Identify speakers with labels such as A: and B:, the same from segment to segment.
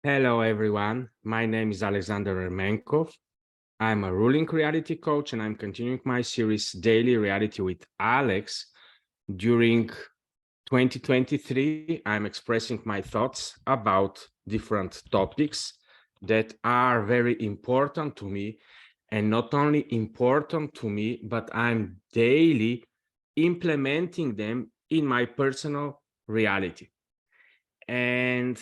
A: Hello, everyone. My name is Alexander Ermenkov. I'm a ruling reality coach, and I'm continuing my series Daily Reality with Alex. During 2023, I'm expressing my thoughts about different topics that are very important to me, and not only important to me, but I'm daily implementing them in my personal reality. And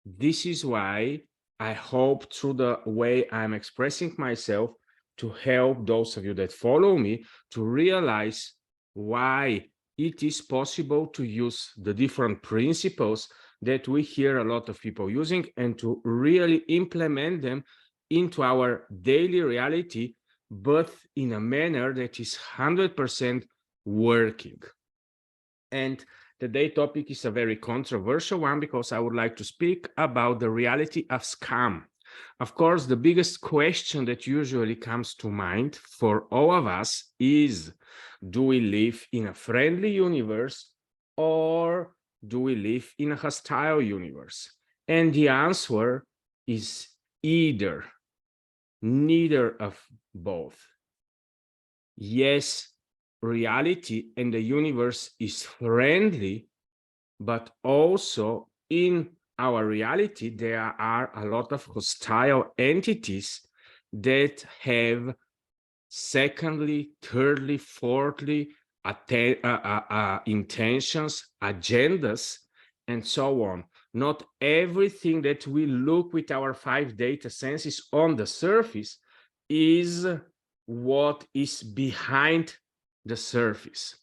A: this is why I hope through the way I'm expressing myself to help those of you that follow me to realize why it is possible to use the different principles that we hear a lot of people using and to really implement them into our daily reality, but in a manner that is 100% working. And today's topic is a very controversial one because I would like to speak about the reality of scam. Of course, the biggest question that usually comes to mind for all of us is, do we live in a friendly universe or do we live in a hostile universe? And the answer is either, neither of both. Yes, reality and the universe is friendly, but also in our reality, there are a lot of hostile entities that have secondly, thirdly, fourthly, intentions, agendas, and so on. Not everything that we look with our 5 data senses on the surface is what is behind the surface.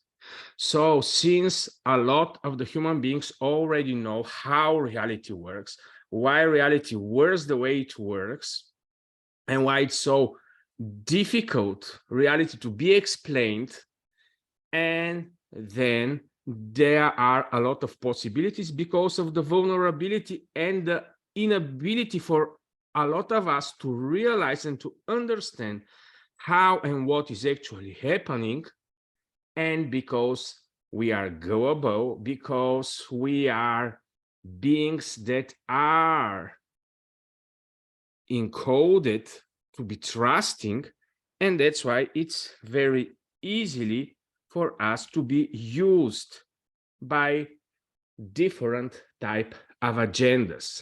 A: So since a lot of the human beings already know how reality works, why reality works the way it works, and why it's so difficult reality to be explained, and then there are a lot of possibilities because of the vulnerability and the inability for a lot of us to realize and to understand how and what is actually happening. And because we are gullible, because we are beings that are encoded to be trusting, and that's why it's very easily for us to be used by different type of agendas.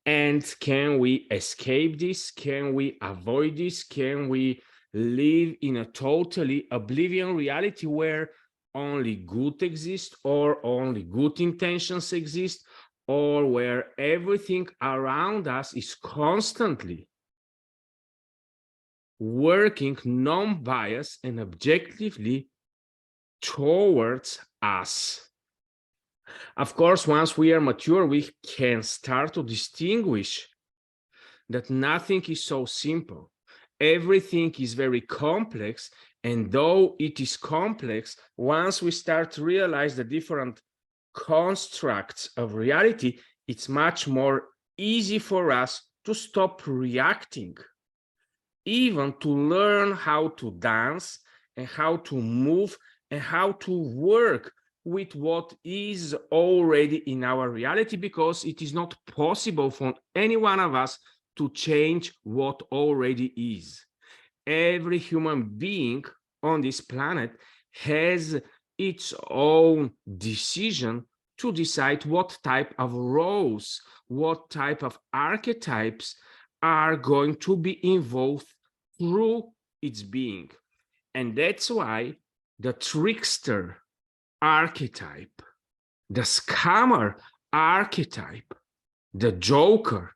A: And can we escape this? Can we avoid this? Can we live in a totally oblivion reality where only good exists or only good intentions exist, or where everything around us is constantly working non-biased and objectively towards us? Of course, once we are mature, we can start to distinguish that nothing is so simple. Everything is very complex, and though it is complex, once we start to realize the different constructs of reality, it's much more easy for us to stop reacting, even to learn how to dance and how to move and how to work with what is already in our reality, because it is not possible for any one of us to change what already is. Every human being on this planet has its own decision to decide what type of roles, what type of archetypes are going to be involved through its being. And that's why the trickster archetype, the scammer archetype, the joker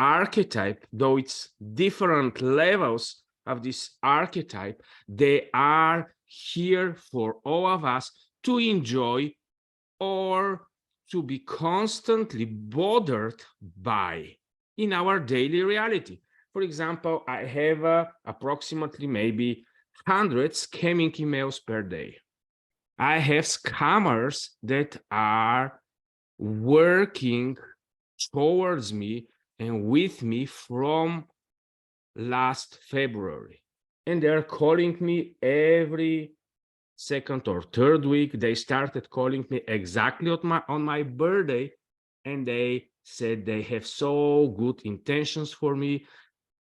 A: archetype, though it's different levels of this archetype, they are here for all of us to enjoy or to be constantly bothered by in our daily reality. For example, I have approximately maybe 100 scamming emails per day. I have scammers that are working towards me and with me from last February. And they're calling me every second or third week. They started calling me exactly on my birthday and they said they have so good intentions for me.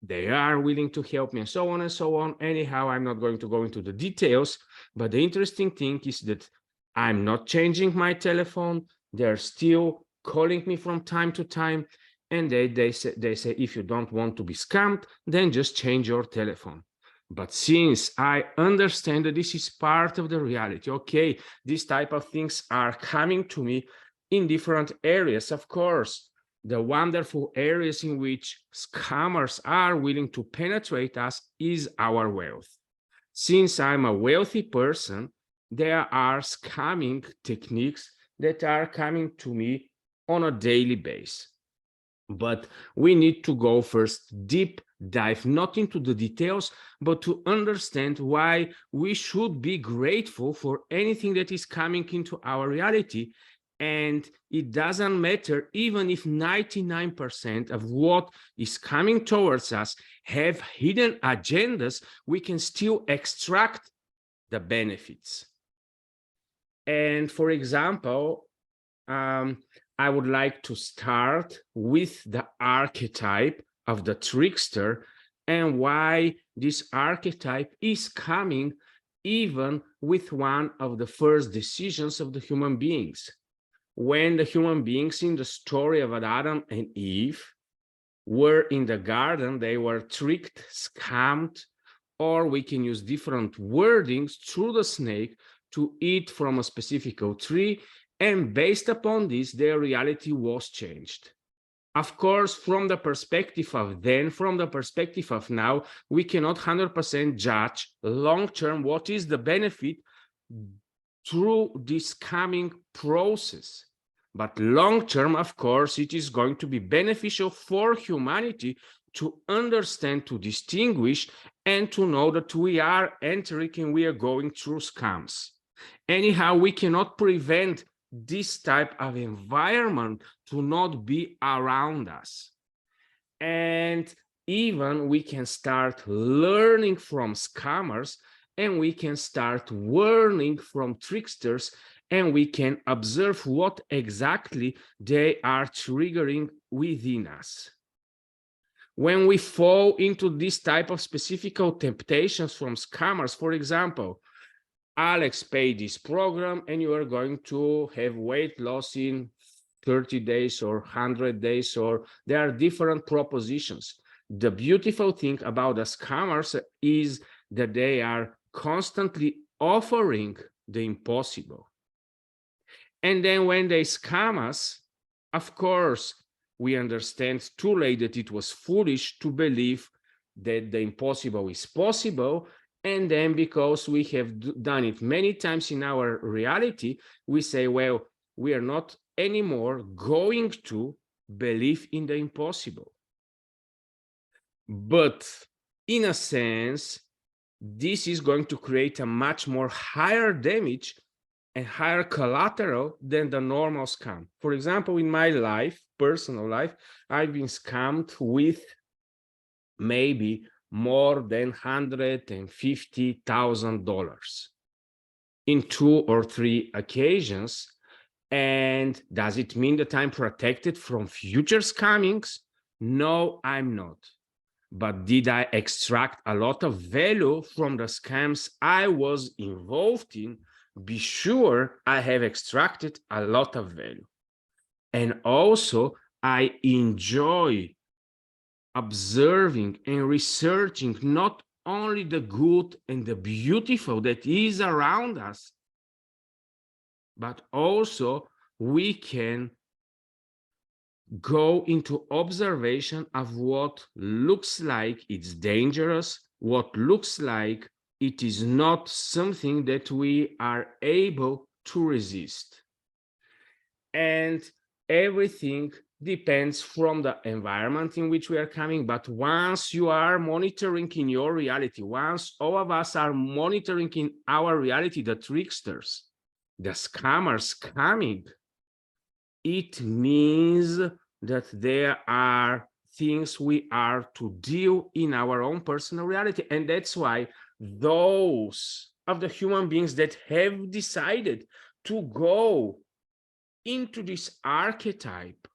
A: They are willing to help me, and so on and so on. Anyhow, I'm not going to go into the details, but the interesting thing is that I'm not changing my telephone. They're still calling me from time to time, and they say if you don't want to be scammed, then just change your telephone. But since I understand that this is part of the reality, okay, these type of things are coming to me in different areas, of course. The wonderful areas in which scammers are willing to penetrate us is our wealth. Since I'm a wealthy person, there are scamming techniques that are coming to me on a daily basis. But we need to go first deep dive, not into the details, but to understand why we should be grateful for anything that is coming into our reality. And it doesn't matter even if 99% of what is coming towards us have hidden agendas, we can still extract the benefits. And for example, I would like to start with the archetype of the trickster and why this archetype is coming even with one of the first decisions of the human beings. When the human beings in the story of Adam and Eve were in the garden, they were tricked, scammed, or we can use different wordings through the snake to eat from a specific tree, and based upon this, their reality was changed. Of course, from the perspective of then, from the perspective of now, we cannot 100% judge long-term what is the benefit through this coming process. But long-term, of course, it is going to be beneficial for humanity to understand, to distinguish, and to know that we are entering and we are going through scams. Anyhow, we cannot prevent this type of environment to not be around us. And even we can start learning from scammers, and we can start learning from tricksters, and we can observe what exactly they are triggering within us. When we fall into this type of specific temptations from scammers, for example, Alex, pay this program and you are going to have weight loss in 30 days or 100 days, or there are different propositions. The beautiful thing about the scammers is that they are constantly offering the impossible. And then when they scam us, of course, we understand too late that it was foolish to believe that the impossible is possible. And then because we have done it many times in our reality, we say, well, we are not anymore going to believe in the impossible. But in a sense, this is going to create a much more higher damage and higher collateral than the normal scam. For example, in my life, personal life, I've been scammed with maybe more than $150,000 in 2 or 3 occasions. And does it mean that I'm protected from future scammings? No, I'm not. But did I extract a lot of value from the scams I was involved in? Be sure I have extracted a lot of value. And also, I enjoy observing and researching not only the good and the beautiful that is around us, but also we can go into observation of what looks like it's dangerous, what looks like it is not something that we are able to resist. And everything depends from the environment in which we are coming. But once you are monitoring in your reality, once all of us are monitoring in our reality, the tricksters, the scammers coming, it means that there are things we are to deal in our own personal reality. And that's why those of the human beings that have decided to go into this archetype,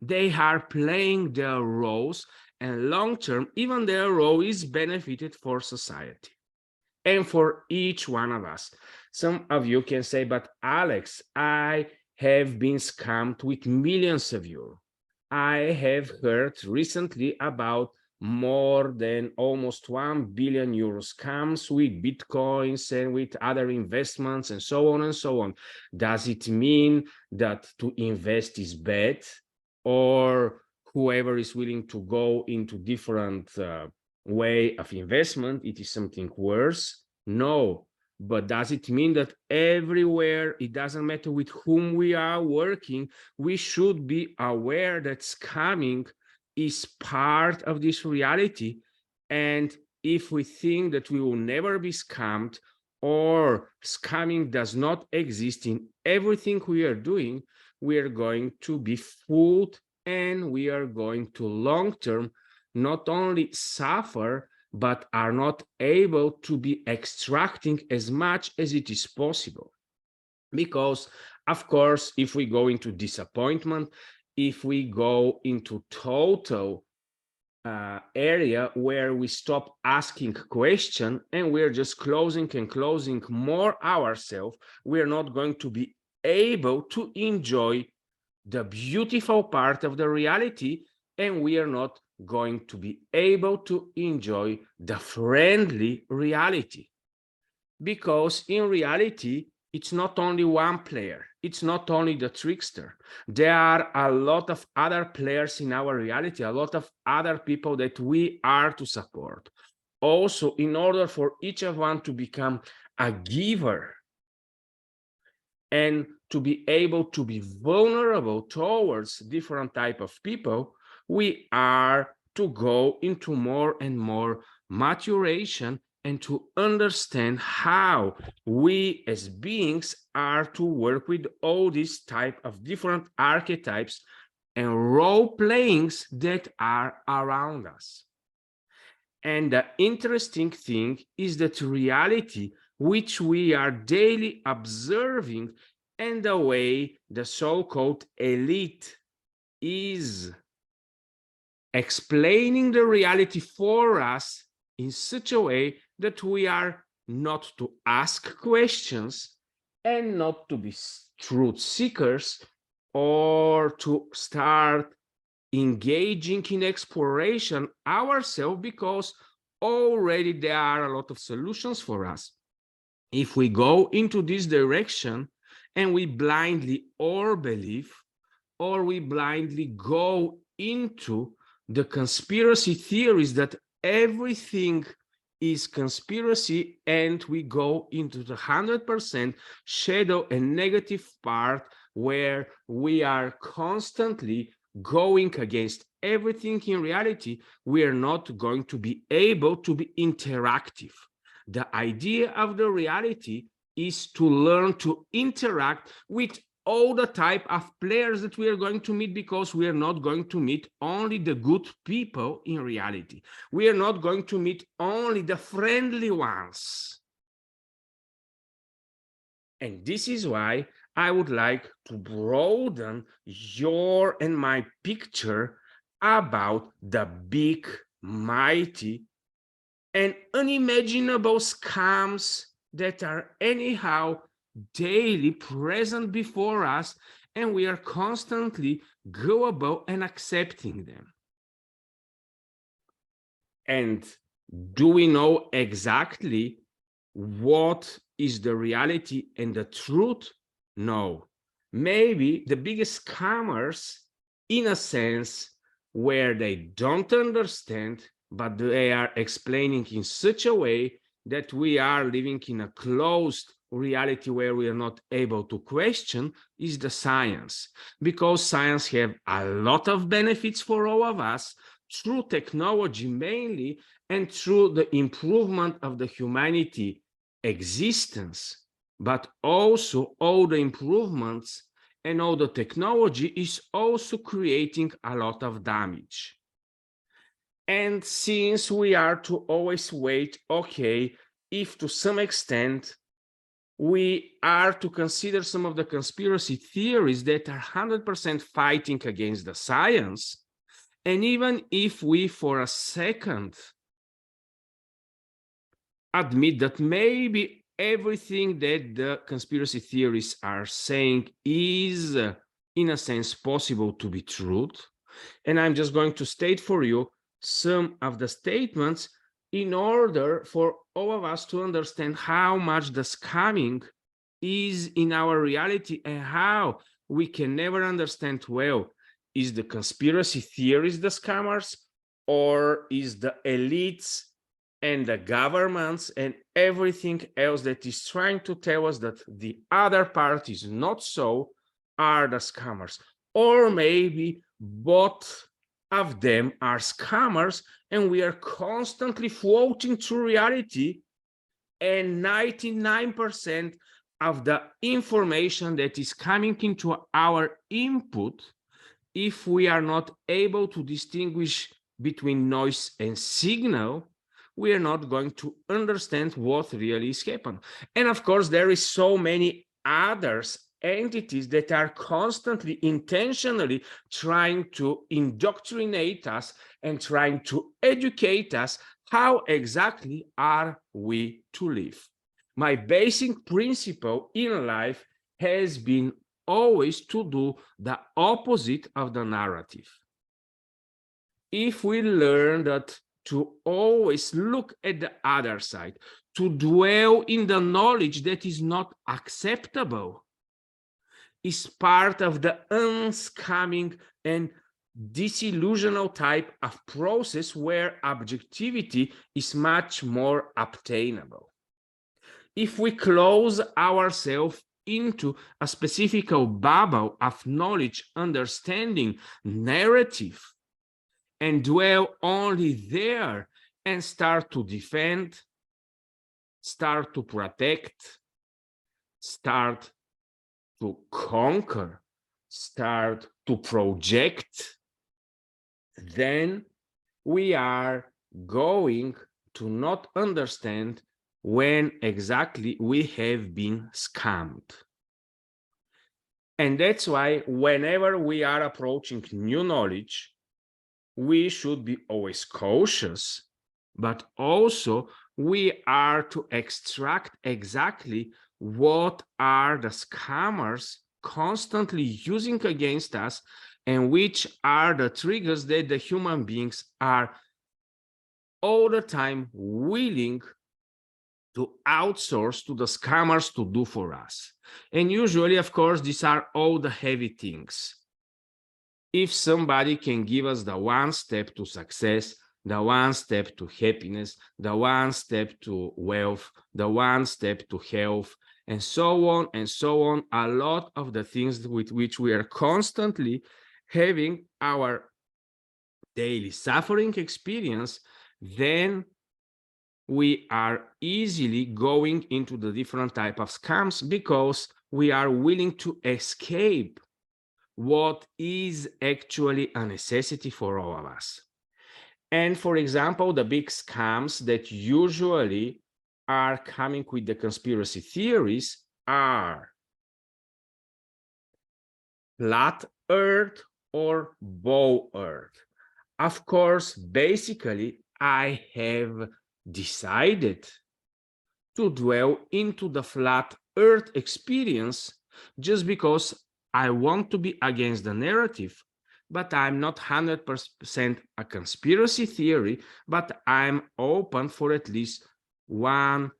A: they are playing their roles, and long term, even their role is benefited for society and for each one of us. Some of you can say, but Alex, I have been scammed with millions of euros. I have heard recently about more than almost 1 billion euro scams with bitcoins and with other investments and so on and so on. Does it mean that to invest is bad, or whoever is willing to go into different way of investment, it is something worse? No. But does it mean that everywhere, it doesn't matter with whom we are working, we should be aware that scamming is part of this reality? And if we think that we will never be scammed, or scamming does not exist in everything we are doing, we are going to be fooled, and we are going to long term not only suffer, but are not able to be extracting as much as it is possible. Because, of course, if we go into disappointment, if we go into total area where we stop asking questions and we're just closing and closing more ourselves, we're not going to be able to enjoy the beautiful part of the reality, and we are not going to be able to enjoy the friendly reality. Because in reality, it's not only one player, it's not only the trickster. There are a lot of other players in our reality, a lot of other people that we are to support. Also, in order for each of one to become a giver and to be able to be vulnerable towards different type of people, we are to go into more and more maturation and to understand how we as beings are to work with all these type of different archetypes and role playings that are around us. And the interesting thing is that reality, which we are daily observing, and the way the so-called elite is explaining the reality for us in such a way that we are not to ask questions and not to be truth seekers, or to start engaging in exploration ourselves, because already there are a lot of solutions for us. If we go into this direction and we blindly or believe, or we blindly go into the conspiracy theories that everything is conspiracy, and we go into the 100% shadow and negative part where we are constantly going against everything in reality, we are not going to be able to be interactive. The idea of the reality is to learn to interact with all the type of players that we are going to meet, because we are not going to meet only the good people in reality. We are not going to meet only the friendly ones. And this is why I would like to broaden your and my picture about the big, mighty, and unimaginable scams that are anyhow daily present before us, and we are constantly go about and accepting them. And do we know exactly what is the reality and the truth? No. Maybe the biggest scammers, in a sense, where they don't understand, but they are explaining in such a way that we are living in a closed reality where we are not able to question, is the science. Because science have a lot of benefits for all of us, through technology mainly, and through the improvement of the humanity existence, but also all the improvements and all the technology is also creating a lot of damage. And since we are to always wait, okay, if to some extent we are to consider some of the conspiracy theories that are 100% fighting against the science. And even if we for a second admit that maybe everything that the conspiracy theories are saying is, in a sense, possible to be true, and I'm just going to state for you some of the statements in order for all of us to understand how much the scamming is in our reality and how we can never understand, well, is the conspiracy theories the scammers, or is the elites and the governments and everything else that is trying to tell us that the other part is not so are the scammers? Or maybe both of them are scammers and we are constantly floating through reality, and 99% of the information that is coming into our input, if we are not able to distinguish between noise and signal, we are not going to understand what really is happening. And of course, there is so many others entities that are constantly intentionally trying to indoctrinate us and trying to educate us how exactly are we to live. My basic principle in life has been always to do the opposite of the narrative. If we learn that to always look at the other side, to dwell in the knowledge that is not acceptable, is part of the unscamming and disillusional type of process where objectivity is much more obtainable. If we close ourselves into a specific bubble of knowledge, understanding, narrative, and dwell only there and start to defend, start to protect, start to conquer, start to project, then we are going to not understand when exactly we have been scammed. And that's why whenever we are approaching new knowledge, we should be always cautious, but also we are to extract exactly what are the scammers constantly using against us and which are the triggers that the human beings are all the time willing to outsource to the scammers to do for us. And usually, of course, these are all the heavy things. If somebody can give us the one step to success, the one step to happiness, the one step to wealth, the one step to health, and so on, a lot of the things with which we are constantly having our daily suffering experience, then we are easily going into the different type of scams because we are willing to escape what is actually a necessity for all of us. And for example, the big scams that usually are coming with the conspiracy theories are flat earth or bow earth. Of course, basically, I have decided to dwell into the flat earth experience just because I want to be against the narrative, but I'm not 100% a conspiracy theory, but I'm open for at least 1,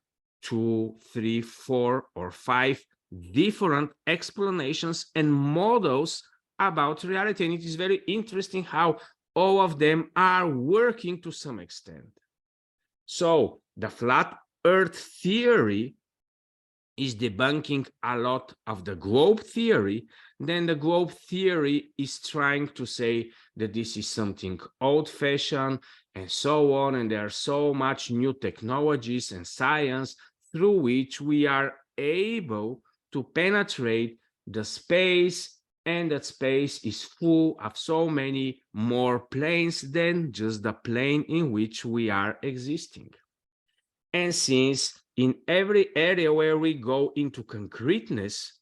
A: 2, 3, 4, or 5 different explanations and models about reality. And it is very interesting how all of them are working to some extent. So the flat earth theory is debunking a lot of the globe theory. Then the globe theory is trying to say that this is something old-fashioned and so on, and there are so much new technologies and science through which we are able to penetrate the space, and that space is full of so many more planes than just the plane in which we are existing. And since in every area where we go into concreteness,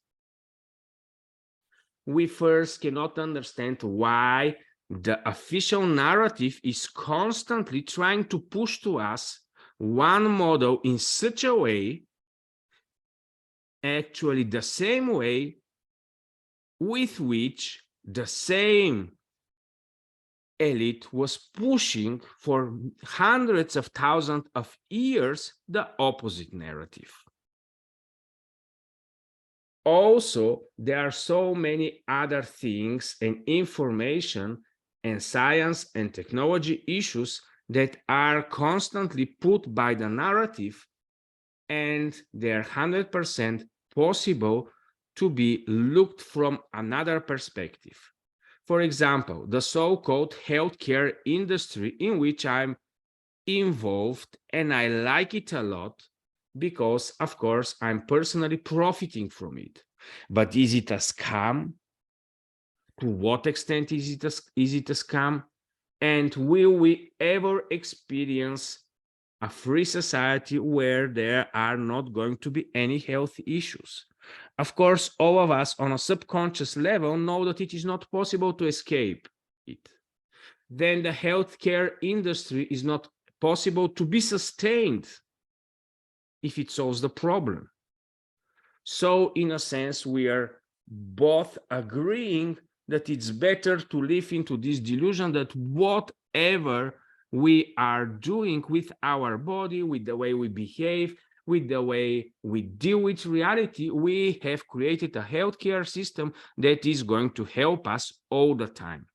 A: we first cannot understand why the official narrative is constantly trying to push to us one model in such a way, actually the same way with which the same elite was pushing for hundreds of thousands of years the opposite narrative. Also, there are so many other things and information and science and technology issues that are constantly put by the narrative, and they're 100% possible to be looked from another perspective. For example, the so-called healthcare industry, in which I'm involved, and I like it a lot because, of course, I'm personally profiting from it. But is it a scam? To what extent is it a scam? And will we ever experience a free society where there are not going to be any health issues? Of course, all of us on a subconscious level know that it is not possible to escape it. Then the healthcare industry is not possible to be sustained if it solves the problem. So in a sense, we are both agreeing that it's better to live into this delusion that whatever we are doing with our body, with the way we behave, with the way we deal with reality, we have created a healthcare system that is going to help us all the time.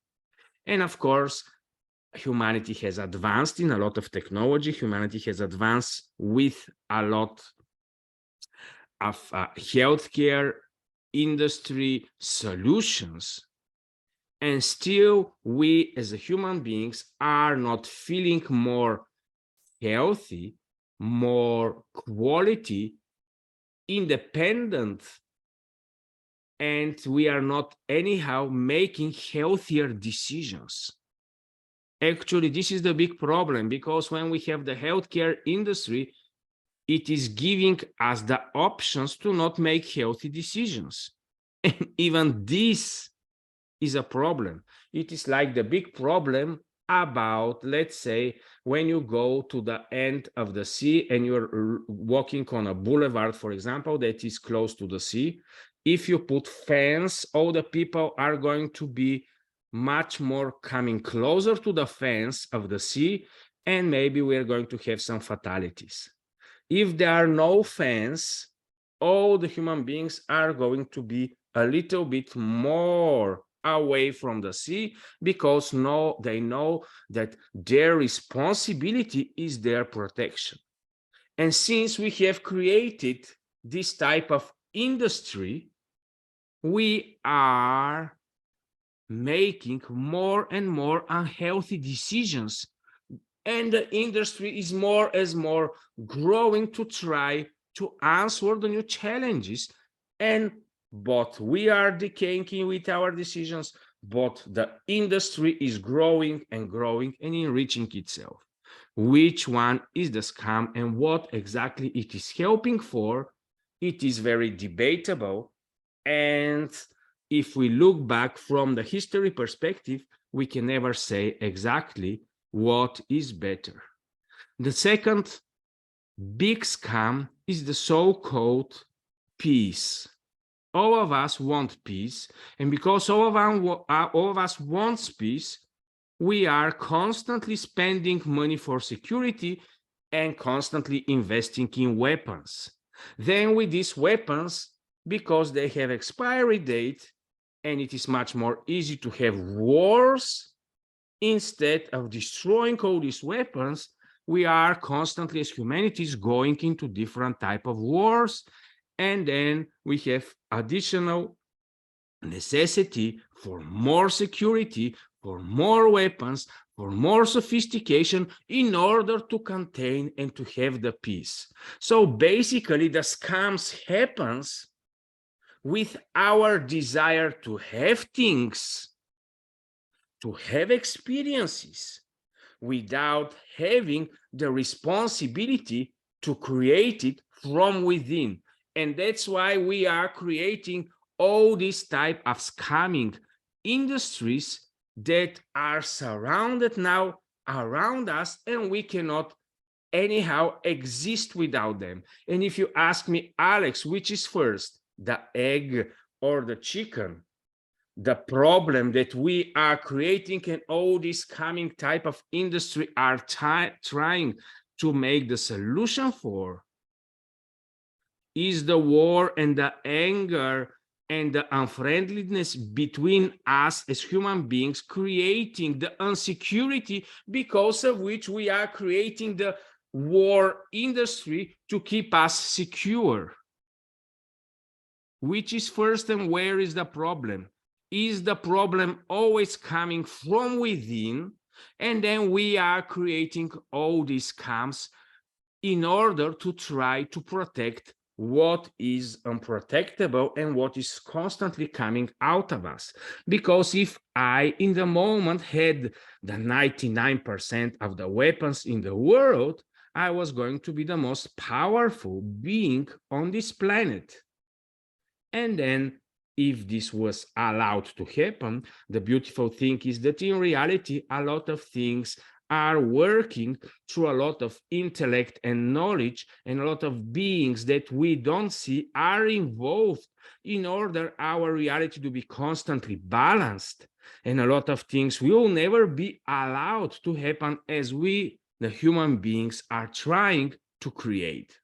A: And of course, humanity has advanced in a lot of technology. Humanity has advanced with a lot of healthcare industry solutions. And still, we as human beings are not feeling more healthy, more quality, independent, and we are not anyhow making healthier decisions. Actually, this is the big problem, because when we have the healthcare industry, it is giving us the options to not make healthy decisions. And even this is a problem. It is like the big problem about, let's say, when you go to the end of the sea and you're walking on a boulevard, for example, that is close to the sea. If you put fence, all the people are going to be much more coming closer to the fence of the sea, and maybe we're going to have some fatalities. If there are no fence, all the human beings are going to be a little bit more away from the sea, because they know that their responsibility is their protection. And since we have created this type of industry, we are making more and more unhealthy decisions, and the industry is more and more growing to try to answer the new challenges. And both we are decaying with our decisions, but the industry is growing and growing and enriching itself. Which one is the scam and what exactly it is helping for? It is very debatable. And if we look back from the history perspective, we can never say exactly what is better. The second big scam is the so-called peace. All of us want peace, and because all of us want peace, we are constantly spending money for security and constantly investing in weapons. Then with these weapons, because they have expiry date, and it is much more easy to have wars, instead of destroying all these weapons, we are constantly as humanities going into different type of wars, and then we have additional necessity for more security, for more weapons, for more sophistication in order to contain and to have the peace. So basically, the scams happens with our desire to have things, to have experiences, without having the responsibility to create it from within. And that's why we are creating all these type of scamming industries that are surrounded now around us, and we cannot anyhow exist without them. And if you ask me, Alex, which is first, the egg or the chicken? The problem that we are creating and all this coming type of industry are trying to make the solution for is the war and the anger and the unfriendliness between us as human beings, creating the insecurity because of which we are creating the war industry to keep us secure. Which is first, and where is the problem? Is the problem always coming from within, and then we are creating all these scams in order to try to protect what is unprotectable and what is constantly coming out of us? Because if I in the moment had the 99% of the weapons in the world, I was going to be the most powerful being on this planet. And then if this was allowed to happen, the beautiful thing is that in reality, a lot of things are working through a lot of intellect and knowledge, and a lot of beings that we don't see are involved in order our reality to be constantly balanced. And a lot of things will never be allowed to happen as we, the human beings, are trying to create.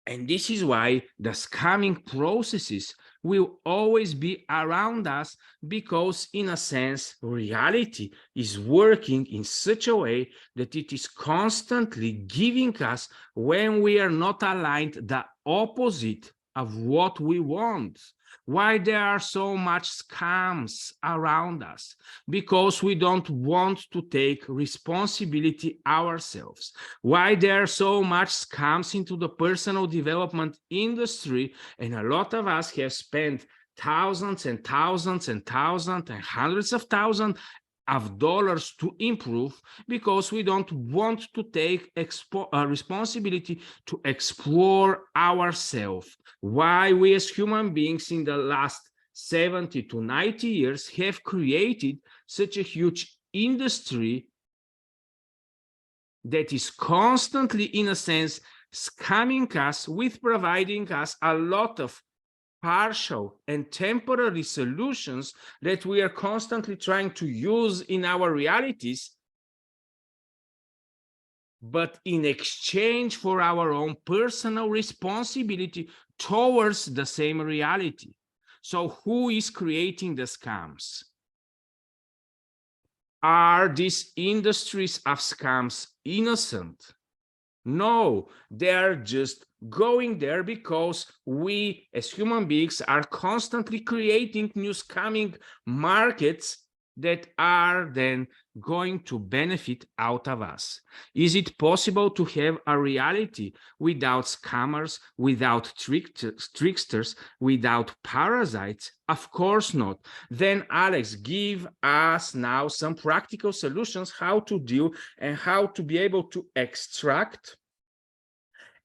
A: And this is why the scamming processes will always be around us, because in a sense, reality is working in such a way that it is constantly giving us, when we are not aligned, the opposite of what we want. Why there are so much scams around us? Because we don't want to take responsibility ourselves. Why there are so much scams into the personal development industry, and a lot of us have spent thousands and thousands and thousands and hundreds of thousands of dollars to improve, because we don't want to take responsibility to explore ourselves. Why we as human beings in the last 70 to 90 years have created such a huge industry that is constantly, in a sense, scamming us with providing us a lot of partial and temporary solutions that we are constantly trying to use in our realities, but in exchange for our own personal responsibility towards the same reality. So who is creating the scams? Are these industries of scams innocent? No, they are just going there because we as human beings are constantly creating new scamming markets that are then going to benefit out of us. Is it possible to have a reality without scammers, without tricksters, without parasites? Of course not. Then Alex, give us now some practical solutions how to deal and how to be able to extract,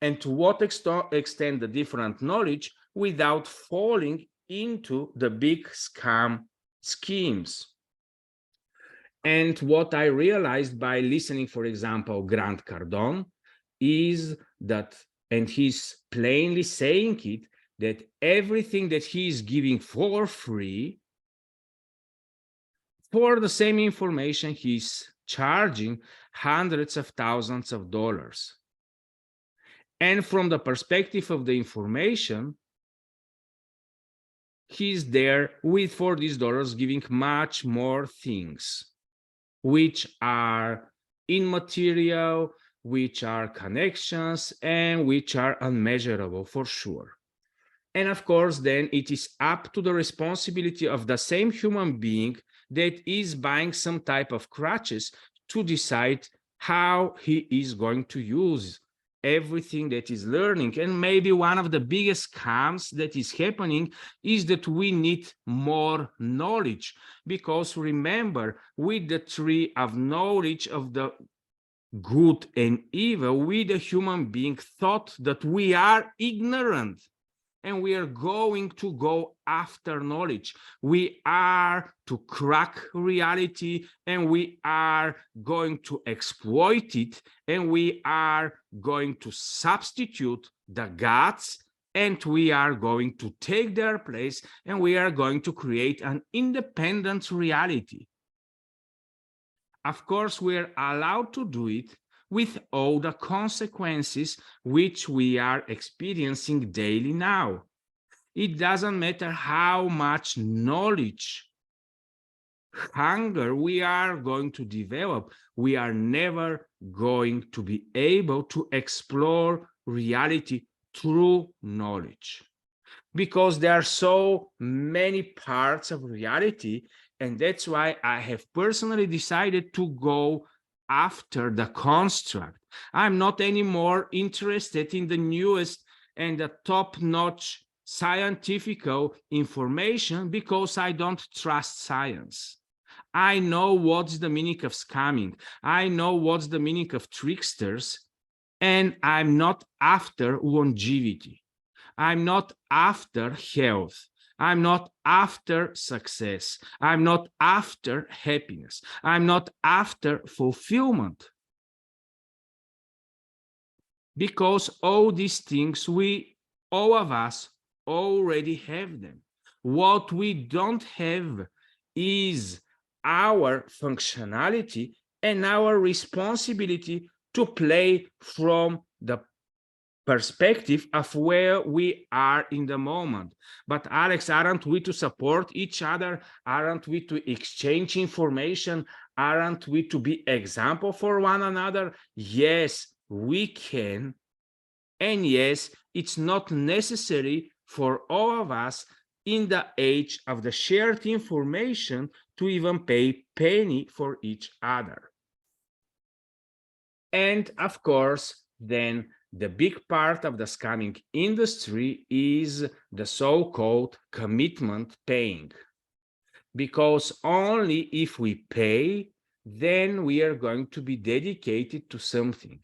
A: and to what extent the different knowledge without falling into the big scam schemes. And what I realized by listening, for example, Grant Cardone, is that, and he's plainly saying it, that everything that he is giving for free, for the same information, he's charging hundreds of thousands of dollars. And from the perspective of the information, he's there with, for these dollars, giving much more things, which are immaterial, which are connections, and which are unmeasurable for sure. And of course, then it is up to the responsibility of the same human being that is buying some type of crutches to decide how he is going to use everything that is learning. And maybe one of the biggest scams that is happening is that we need more knowledge, because remember, with the tree of knowledge of the good and evil, we the human being thought that we are ignorant and we are going to go after knowledge. We are to crack reality and we are going to exploit it and we are going to substitute the gods and we are going to take their place and we are going to create an independent reality. Of course, we are allowed to do it with all the consequences which we are experiencing daily now. It doesn't matter how much knowledge, hunger we are going to develop, we are never going to be able to explore reality through knowledge. Because there are so many parts of reality, and that's why I have personally decided to go after the construct. I'm not anymore interested in the newest and the top-notch scientific information because I don't trust science. I know what's the meaning of scamming. I know what's the meaning of tricksters, and I'm not after longevity. I'm not after health. I'm not after success. I'm not after happiness. I'm not after fulfillment. Because all these things, all of us already have them. What we don't have is our functionality and our responsibility to play from the perspective of where we are in the moment. But Alex, aren't we to support each other? Aren't we to exchange information? Aren't we to be example for one another? Yes, we can. And yes, it's not necessary for all of us in the age of the shared information to even pay penny for each other. And of course, then the big part of the scamming industry is the so-called commitment paying. Because only if we pay, then we are going to be dedicated to something.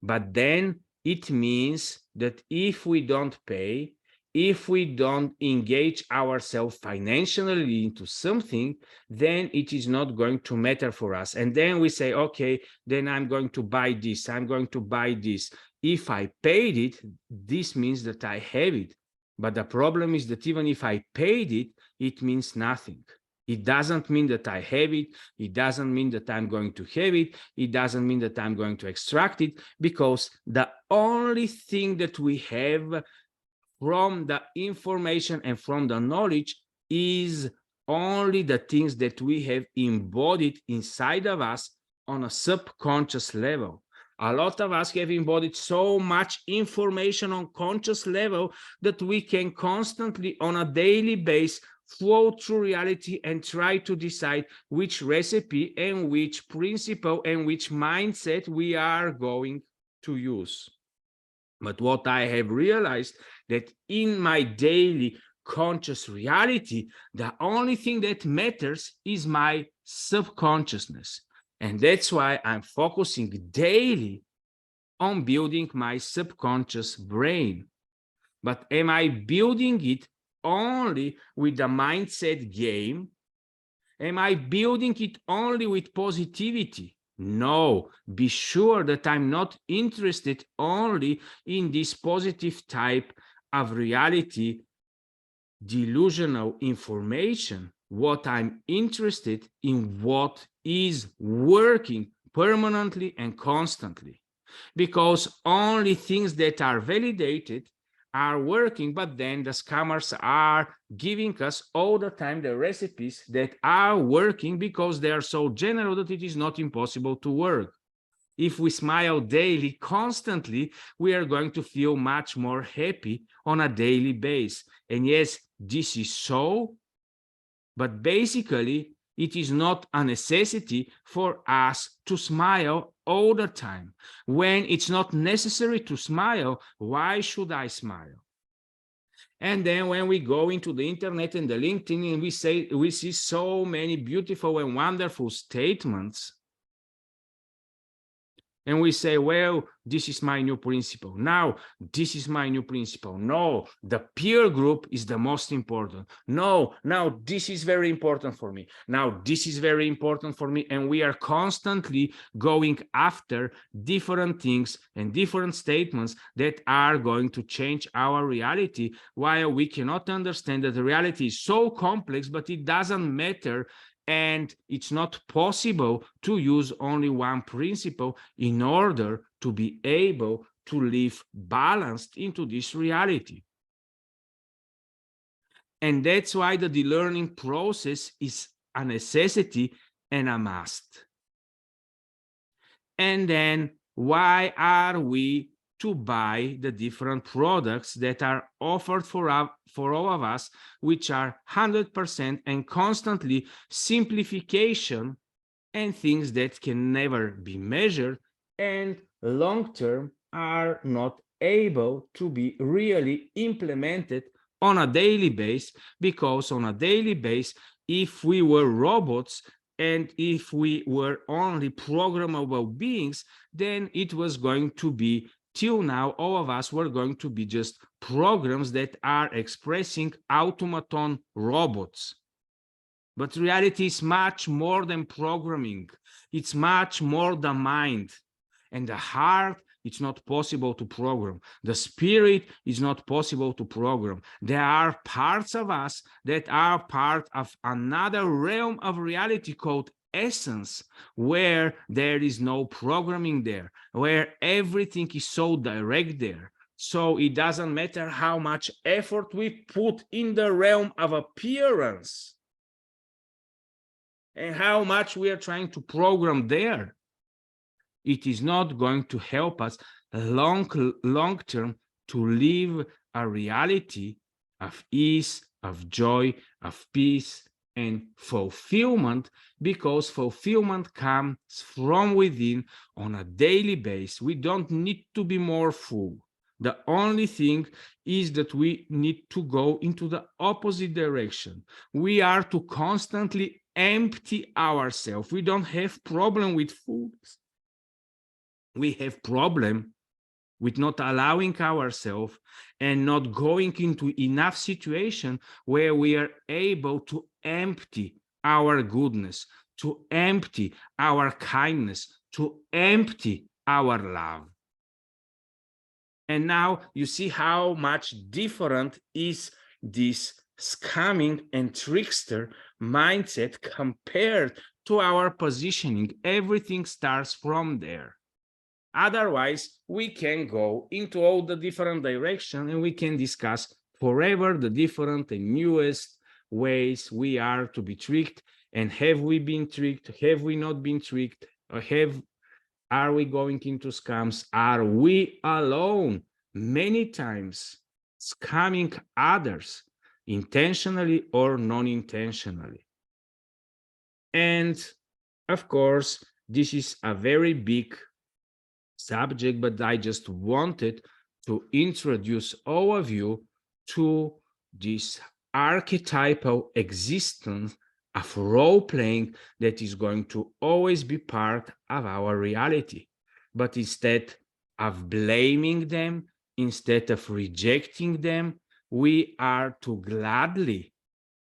A: But then it means that if we don't pay, if we don't engage ourselves financially into something, then it is not going to matter for us. And then we say, okay, then I'm going to buy this, I'm going to buy this. If I paid it, this means that I have it. But the problem is that even if I paid it, it means nothing. It doesn't mean that I have it. It doesn't mean that I'm going to have it. It doesn't mean that I'm going to extract it, because the only thing that we have from the information and from the knowledge is only the things that we have embodied inside of us on a subconscious level. A lot of us have embodied so much information on conscious level that we can constantly on a daily basis flow through reality and try to decide which recipe and which principle and which mindset we are going to use. But what I have realized that in my daily conscious reality, the only thing that matters is my subconsciousness. And that's why I'm focusing daily on building my subconscious brain. But am I building it only with the mindset game? Am I building it only with positivity? No, be sure that I'm not interested only in this positive type of reality, delusional information. What I'm interested in, what is working permanently and constantly. Because only things that are validated are working, but then the scammers are giving us all the time the recipes that are working because they are so general that it is not impossible to work. If we smile daily, constantly, we are going to feel much more happy on a daily basis. And yes, this is so, but basically, it is not a necessity for us to smile all the time. When it's not necessary to smile, why should I smile? And then when we go into the internet and the LinkedIn and we see so many beautiful and wonderful statements, And we say, well, this is my new principle. Now, this is my new principle. No, the peer group is the most important. No, now this is very important for me. Now, this is very important for me. And we are constantly going after different things and different statements that are going to change our reality, while we cannot understand that the reality is so complex, but it doesn't matter. And it's not possible to use only one principle in order to be able to live balanced into this reality. And that's why the de-learning process is a necessity and a must. And then why are we to buy the different products that are offered for all of us, which are 100% and constantly simplification and things that can never be measured and long-term are not able to be really implemented on a daily basis, because on a daily basis, if we were robots and if we were only programmable beings, then it was going to be, till now, all of us were going to be just programs that are expressing automaton robots. But reality is much more than programming. It's much more the mind. And the heart, it's not possible to program. The spirit is not possible to program. There are parts of us that are part of another realm of reality called essence, where there is no programming there, where everything is so direct there. So it doesn't matter how much effort we put in the realm of appearance and how much we are trying to program there, it is not going to help us long term to live a reality of ease, of joy, of peace, and fulfillment, because fulfillment comes from within on a daily basis. We don't need to be more full. The only thing is that we need to go into the opposite direction. We are to constantly empty ourselves. We don't have problem with food. We have problem with not allowing ourselves and not going into enough situation where we are able to empty our goodness, to empty our kindness, to empty our love. And now you see how much different is this scamming and trickster mindset compared to our positioning. Everything starts from there. Otherwise, we can go into all the different directions and we can discuss forever the different and newest ways we are to be tricked. And have we been tricked? Have we not been tricked? Or are we going into scams? Are we alone many times scamming others intentionally or non-intentionally? And of course, this is a very big subject, but I just wanted to introduce all of you to this archetypal existence of role-playing that is going to always be part of our reality. But instead of blaming them, instead of rejecting them, we are to gladly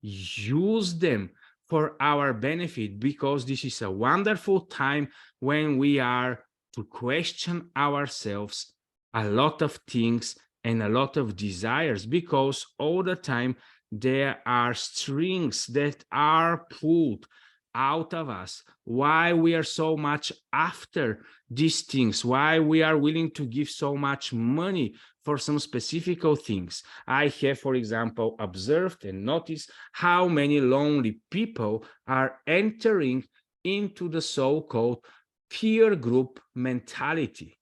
A: use them for our benefit, because this is a wonderful time when we are to question ourselves a lot of things and a lot of desires, because all the time there are strings that are pulled out of us. Why we are so much after these things, why we are willing to give so much money for some specific things. I have, for example, observed and noticed how many lonely people are entering into the so-called peer group mentality.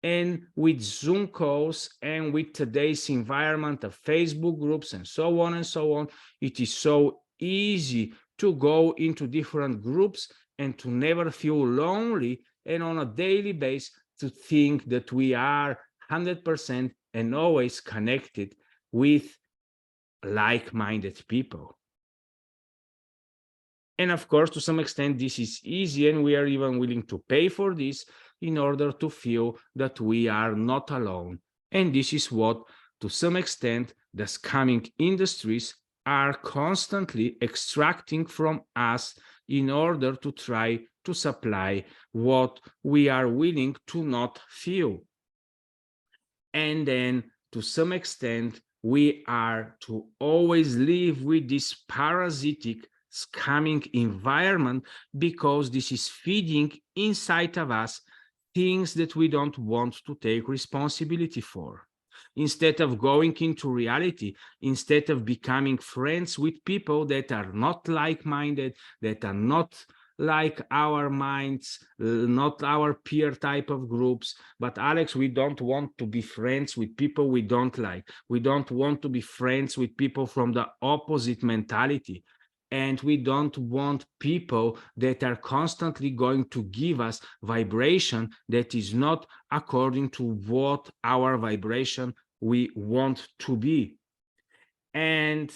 A: And with Zoom calls and with today's environment of Facebook groups and so on, it is so easy to go into different groups and to never feel lonely, and on a daily basis to think that we are 100% and always connected with like-minded people. And of course, to some extent, this is easy, and we are even willing to pay for this in order to feel that we are not alone. And this is what, to some extent, the scamming industries are constantly extracting from us in order to try to supply what we are willing to not feel. And then, to some extent, we are to always live with this parasitic scamming environment, because this is feeding inside of us things that we don't want to take responsibility for. Instead of going into reality, instead of becoming friends with people that are not like-minded, that are not like our minds, not our peer type of groups. But Alex, we don't want to be friends with people we don't like. We don't want to be friends with people from the opposite mentality. And we don't want people that are constantly going to give us vibration that is not according to what our vibration we want to be. And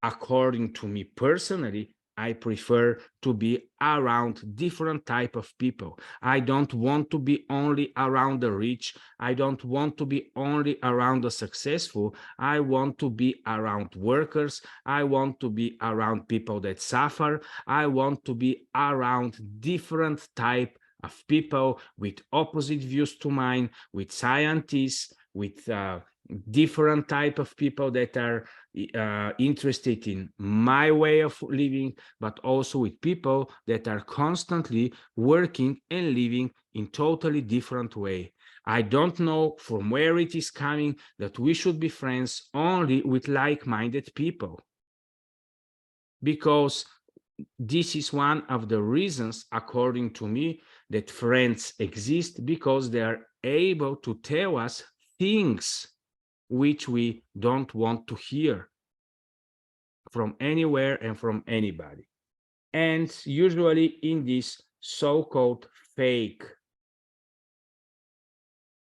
A: according to me personally, I prefer to be around different type of people. I don't want to be only around the rich. I don't want to be only around the successful. I want to be around workers. I want to be around people that suffer. I want to be around different type of people with opposite views to mine, with scientists, with different type of people that are interested in my way of living, but also with people that are constantly working and living in totally different way. I don't know from where it is coming that we should be friends only with like-minded people, because this is one of the reasons, according to me, that friends exist, because they are able to tell us things which we don't want to hear from anywhere and from anybody. And usually in these so-called fake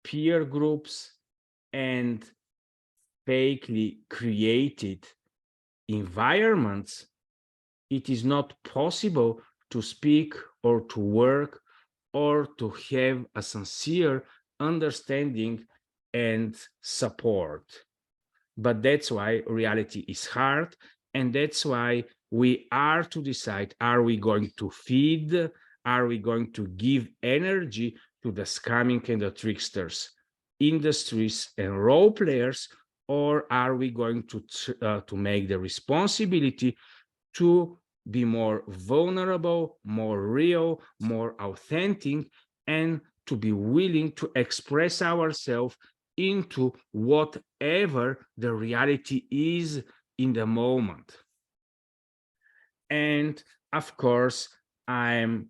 A: peer groups and fakely created environments, it is not possible to speak or to work or to have a sincere understanding and support. But that's why reality is hard, and that's why we are to decide, are we going to feed, are we going to give energy to the scamming and the tricksters, industries and role players, or are we going to make the responsibility to be more vulnerable, more real, more authentic, and to be willing to express ourselves into whatever the reality is in the moment. And of course, I'm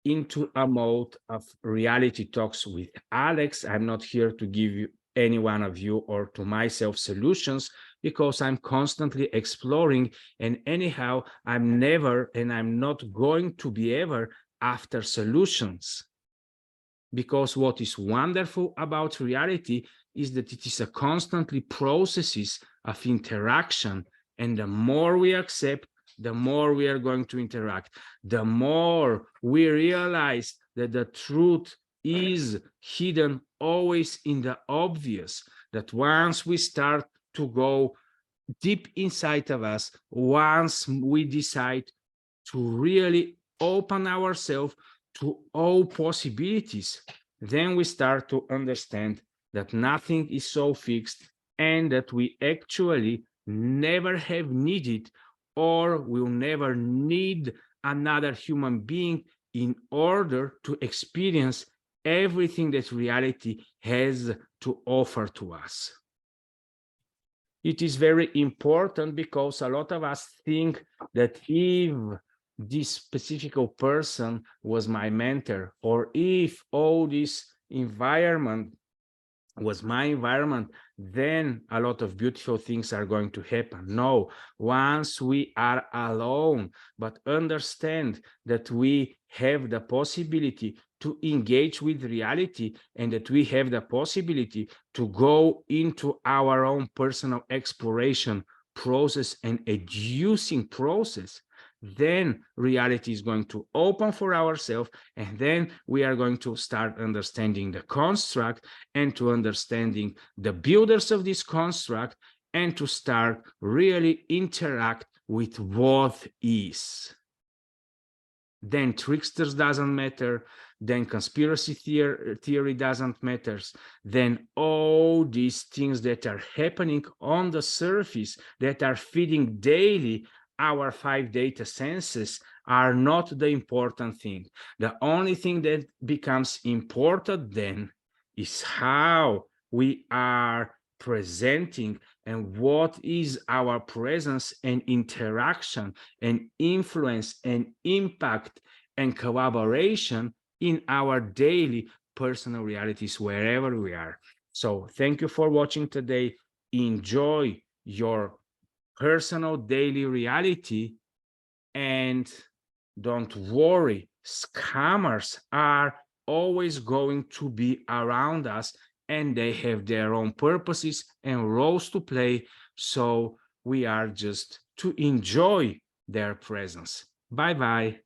A: into a mode of reality talks with Alex. I'm not here to give you any one of you or to myself solutions, because I'm constantly exploring, and anyhow, I'm never and I'm not going to be ever after solutions. Because what is wonderful about reality is that it is a constantly processes of interaction, and the more we accept, the more we are going to interact, the more we realize that the truth is hidden always in the obvious, that once we start to go deep inside of us, once we decide to really open ourselves to all possibilities, then we start to understand that nothing is so fixed, and that we actually never have needed or will never need another human being in order to experience everything that reality has to offer to us. It is very important, because a lot of us think that if this specific person was my mentor, or if all this environment was my environment, then a lot of beautiful things are going to happen. No, once we are alone, but understand that we have the possibility to engage with reality, and that we have the possibility to go into our own personal exploration process and educing process, then reality is going to open for ourselves, and then we are going to start understanding the construct and to understanding the builders of this construct and to start really interact with what is. Then tricksters doesn't matter, then conspiracy theory doesn't matter, then all these things that are happening on the surface that are feeding daily our 5 data senses are not the important thing. The only thing that becomes important then is how we are presenting and what is our presence and interaction and influence and impact and collaboration in our daily personal realities wherever we are. So thank you for watching today. Enjoy your personal daily reality, and don't worry, scammers are always going to be around us, and they have their own purposes and roles to play. So we are just to enjoy their presence. Bye-bye.